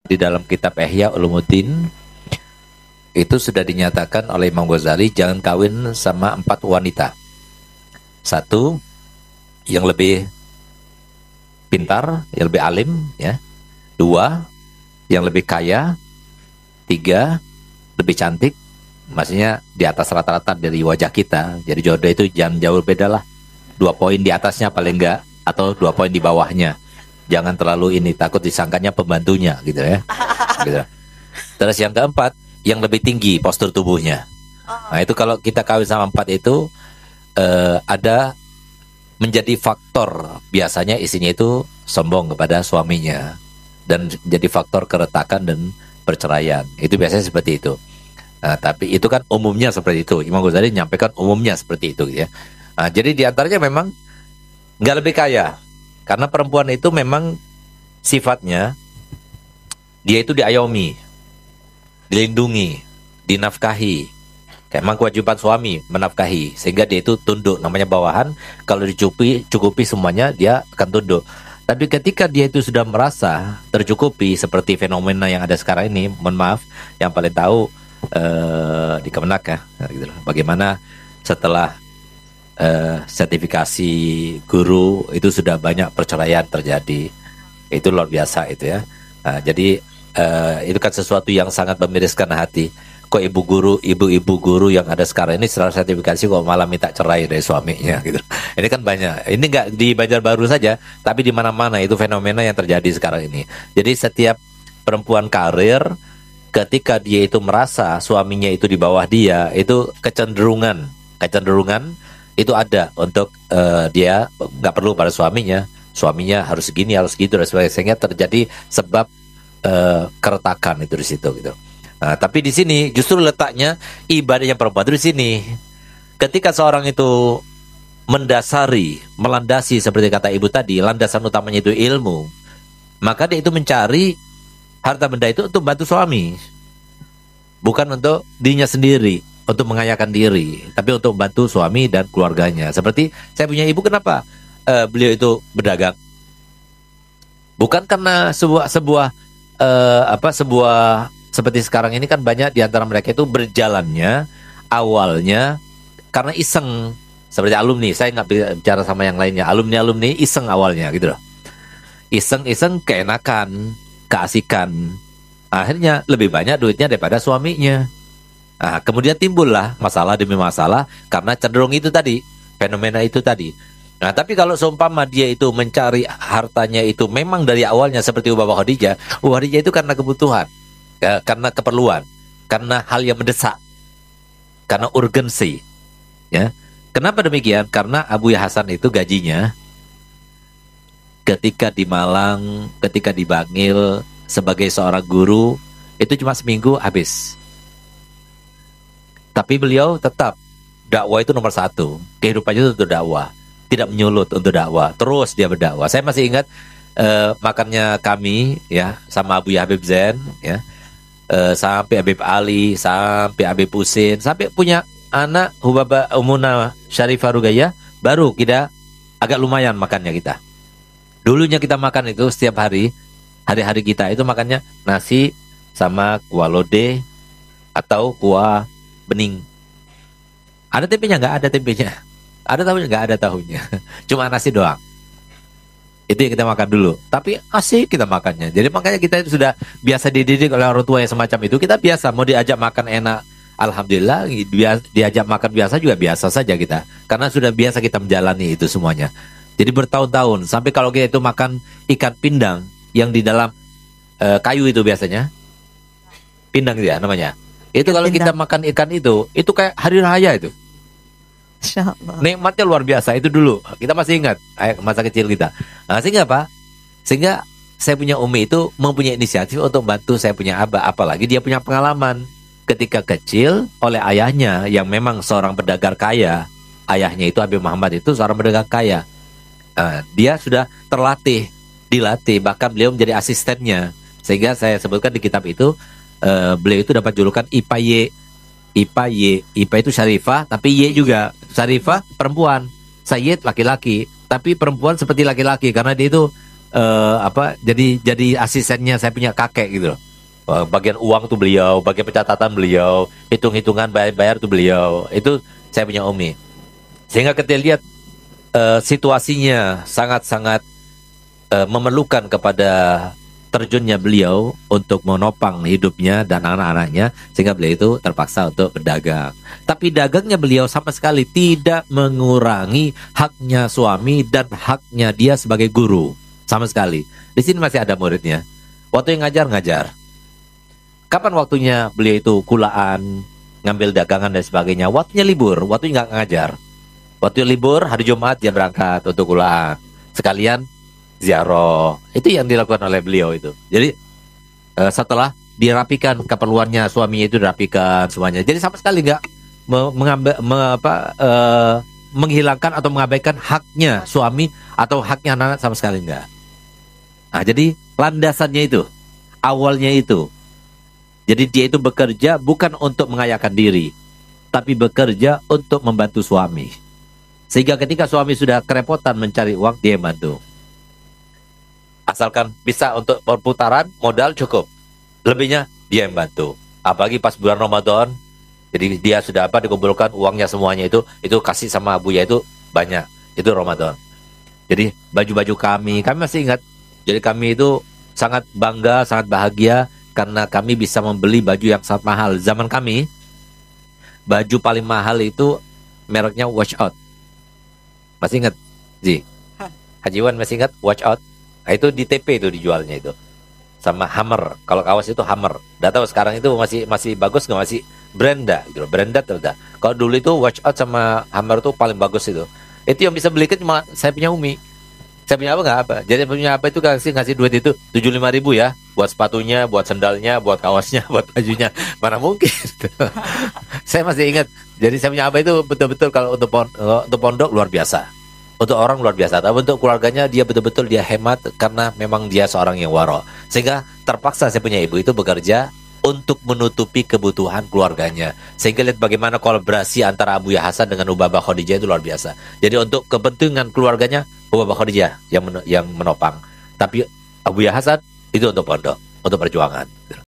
di dalam kitab Ihya Ulumuddin itu sudah dinyatakan oleh Imam Ghazali jangan kawin sama 4 wanita. 1 yang lebih pintar, yang lebih alim, ya. 2 yang lebih kaya. 3 lebih cantik, maksudnya di atas rata-rata dari wajah kita. Jadi jodoh itu jangan jauh beda lah, 2 poin di atasnya paling enggak, atau 2 poin di bawahnya. Jangan terlalu ini, takut disangkanya pembantunya gitu ya. Gitu. Terus yang keempat, yang lebih tinggi postur tubuhnya. Nah itu kalau kita kawin sama 4 itu ada menjadi faktor, biasanya istrinya itu sombong kepada suaminya dan jadi faktor keretakan dan perceraian. Itu biasanya seperti itu. Nah, tapi itu kan umumnya seperti itu. Imam Ghazali menyampaikan umumnya seperti itu ya. Nah, jadi diantaranya memang nggak lebih kaya, karena perempuan itu memang sifatnya dia itu diayomi, dilindungi, dinafkahi. Kayak memang kewajiban suami menafkahi, sehingga dia itu tunduk, namanya bawahan. Kalau dicukupi semuanya dia akan tunduk. Tapi ketika dia itu sudah merasa tercukupi, seperti fenomena yang ada sekarang ini, mohon maaf, yang paling tahu di Kemenak ya, gitu loh. Bagaimana setelah sertifikasi guru itu sudah banyak perceraian terjadi, itu luar biasa itu ya. Nah, jadi itu kan sesuatu yang sangat memiriskan hati. Kok ibu-ibu guru yang ada sekarang ini setelah sertifikasi kok malah minta cerai dari suaminya gitu. Ini kan banyak. Ini nggak di Banjarbaru saja, tapi di mana-mana itu fenomena yang terjadi sekarang ini. Jadi setiap perempuan karir, ketika dia itu merasa suaminya itu di bawah dia, itu kecenderungan itu ada untuk dia nggak perlu pada suaminya harus segini, harus gitu dan sebagainya, sehingga terjadi sebab keretakan itu di situ gitu. Nah, tapi di sini justru letaknya ibadahnya perempuan itu di sini. Ketika seorang itu melandasi seperti kata ibu tadi, landasan utamanya itu ilmu, maka dia itu mencari harta benda itu untuk bantu suami, bukan untuk dirinya sendiri, untuk mengayakan diri, tapi untuk membantu suami dan keluarganya. Seperti saya punya ibu, kenapa beliau itu berdagang? Bukan karena sebuah seperti sekarang ini kan banyak di antara mereka itu berjalannya awalnya karena iseng, seperti alumni. Saya nggak bicara sama yang lainnya, alumni iseng awalnya gitu loh, iseng keenakan, keasikan, akhirnya lebih banyak duitnya daripada suaminya. Nah, kemudian timbullah masalah demi masalah karena cenderung itu tadi, fenomena itu tadi. Nah, tapi kalau seumpama dia itu mencari hartanya itu memang dari awalnya seperti Bapak Khadijah itu karena kebutuhan, karena keperluan, karena hal yang mendesak, karena urgensi, ya. Kenapa demikian? Karena Abu Hasan itu gajinya ketika di Malang, ketika di Bangil sebagai seorang guru itu cuma seminggu habis. Tapi beliau tetap dakwah itu nomor 1, kehidupannya itu untuk dakwah, tidak menyulut untuk dakwah, terus dia berdakwah. Saya masih ingat makannya kami ya sama Abu Habib Zain ya. Sampai Habib Ali, sampai Habib Husin, sampai punya anak Hubaba Umuna Syarifah Rugaya, baru kita agak lumayan makannya kita. Dulunya kita makan itu setiap hari-hari kita itu makannya nasi sama kuah lodeh atau kuah bening. Ada tempenya? Nggak ada tempenya. Ada tahunya? Nggak ada tahunya. Cuma nasi doang. Itu yang kita makan dulu. Tapi asik kita makannya. Jadi makanya kita itu sudah biasa dididik oleh orang tua yang semacam itu. Kita biasa mau diajak makan enak, alhamdulillah. Diajak makan biasa juga biasa saja kita. Karena sudah biasa kita menjalani itu semuanya. Jadi bertahun-tahun. Sampai kalau kita itu makan ikan pindang yang di dalam kayu itu biasanya. Pindang ya namanya. Itu kalau kita makan ikan itu kayak hari raya itu. Nikmatnya luar biasa itu dulu. Kita masih ingat masa kecil kita. Nah, sehingga apa? Sehingga saya punya umi itu mempunyai inisiatif untuk bantu saya punya abah. Apalagi dia punya pengalaman ketika kecil oleh ayahnya yang memang seorang pedagang kaya. Ayahnya itu Habib Muhammad itu seorang pedagang kaya. Dia sudah dilatih, bahkan beliau menjadi asistennya. Sehingga saya sebutkan di kitab itu beliau itu dapat julukan IPA itu Syarifah, tapi Y juga. Syarifah perempuan, Sayyid laki-laki, tapi perempuan seperti laki-laki karena dia itu jadi asistennya saya punya kakek gitu loh. Bagian uang tuh beliau, bagian pencatatan beliau, hitung-hitungan bayar-bayar tuh beliau. Itu saya punya Umi. Sehingga kita lihat situasinya sangat-sangat memerlukan kepada terjunnya beliau untuk menopang hidupnya dan anak-anaknya, sehingga beliau itu terpaksa untuk berdagang. Tapi dagangnya beliau sama sekali tidak mengurangi haknya suami dan haknya dia sebagai guru, sama sekali. Di sini masih ada muridnya. Waktu yang ngajar. Kapan waktunya beliau itu kulaan, ngambil dagangan dan sebagainya? Waktunya libur, waktunya nggak ngajar. Waktu libur, hari Jumat dia berangkat untuk kulaan. Sekalian ziarah. Itu yang dilakukan oleh beliau itu. Jadi setelah dirapikan keperluannya suaminya itu dirapikan semuanya. Jadi sama sekali nggak menghilangkan atau mengabaikan haknya suami atau haknya anak sama sekali nggak. Nah, jadi landasannya itu, awalnya itu. Jadi dia itu bekerja bukan untuk mengayakan diri, tapi bekerja untuk membantu suami. Sehingga ketika suami sudah kerepotan mencari uang, dia bantu. Asalkan bisa untuk perputaran modal cukup. Lebihnya dia yang bantu. Apalagi pas bulan Ramadan, jadi dia sudah dikumpulkan uangnya semuanya itu kasih sama Abuya itu banyak. Itu Ramadan. Jadi baju-baju kami masih ingat. Jadi kami itu sangat bangga, sangat bahagia karena kami bisa membeli baju yang sangat mahal. Zaman kami, baju paling mahal itu mereknya Watch Out. Masih ingat, Ji? Haji Wan masih ingat Watch Out? Nah, itu di TP itu dijualnya itu. Sama Hammer. Kalau kaos itu Hammer. Nggak tahu sekarang itu masih bagus nggak, masih Brenda gitu. Brenda udah. Kalau dulu itu Watch Out sama Hammer itu paling bagus itu. Itu yang bisa beli kan cuma saya punya Umi. Saya punya apa nggak apa. Jadi punya apa itu ngasih duit itu 75.000 ya. Buat sepatunya, buat sendalnya, buat kaosnya, buat bajunya. Mana mungkin. Saya masih ingat. Jadi saya punya apa itu betul-betul kalau untuk pondok luar biasa. Untuk orang luar biasa. Tapi untuk keluarganya dia betul-betul dia hemat karena memang dia seorang yang waro. Sehingga terpaksa saya punya ibu itu bekerja untuk menutupi kebutuhan keluarganya. Sehingga lihat bagaimana kolaborasi antara Abuya Hasan dengan Ubabah Khadijah itu luar biasa. Jadi untuk kepentingan keluarganya Ubabah Khadijah yang menopang. Tapi Abuya Hasan itu untuk pondok, untuk perjuangan.